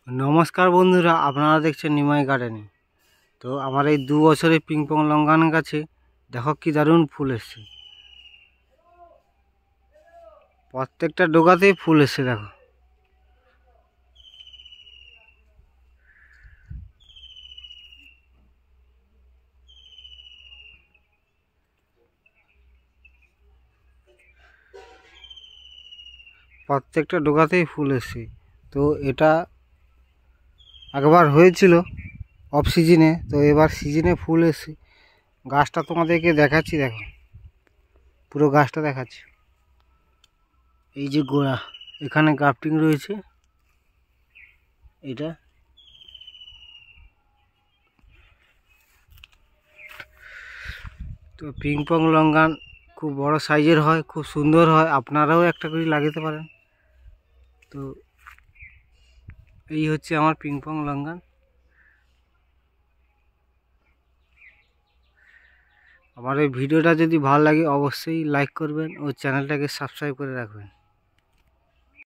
नमस्कार बंधुरा আপনারা দেখছেন নিমাই গার্ডেনিং। তো আমার এই 2 বছরের পিংপং লঙ্কান গাছে দেখো কি দারুণ ফুল এসছে। প্রত্যেকটা ডগাতেই ফুল এসছে দেখো। প্রত্যেকটা ডগাতেই ফুল এসছে। তো এটা একবার হয়েছিল অফ সিজনে, তো এবার সিজনে ফুল এসছে। গাছটা তোমাদেরকে দেখাচ্ছি, দেখো পুরো গাছটা দেখাচ্ছি। এই যে গোড়া, এখানে গ্রাফটিং রয়েছে। এটা তো পিংপং লঙ্কান খুব বড় সাইজের হয়, খুব সুন্দর হয়। আপনারাও একটা করে লাগাতে পারেন। তো এই হচ্ছে আমার পিংপং লঙ্কান। আমার এই ভিডিওটা যদি ভালো লাগে অবশ্যই লাইক করবেন ও চ্যানেলটাকে সাবস্ক্রাইব করে রাখবেন।